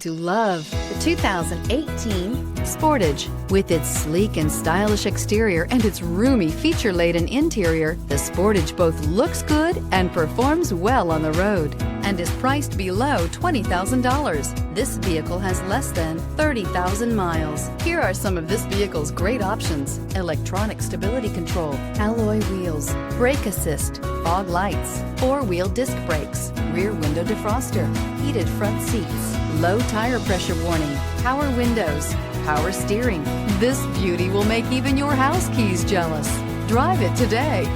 To love the 2018 Sportage. With its sleek and stylish exterior and its roomy feature-laden interior, the Sportage both looks good and performs well on the road and is priced below $20,000. This vehicle has less than 30,000 miles. Here are some of this vehicle's great options: electronic stability control, alloy wheels, brake assist, fog lights, four-wheel disc brakes, rear window defroster, heated front seats, low tire pressure warning, power windows, power steering. This beauty will make even your house keys jealous. Drive it today.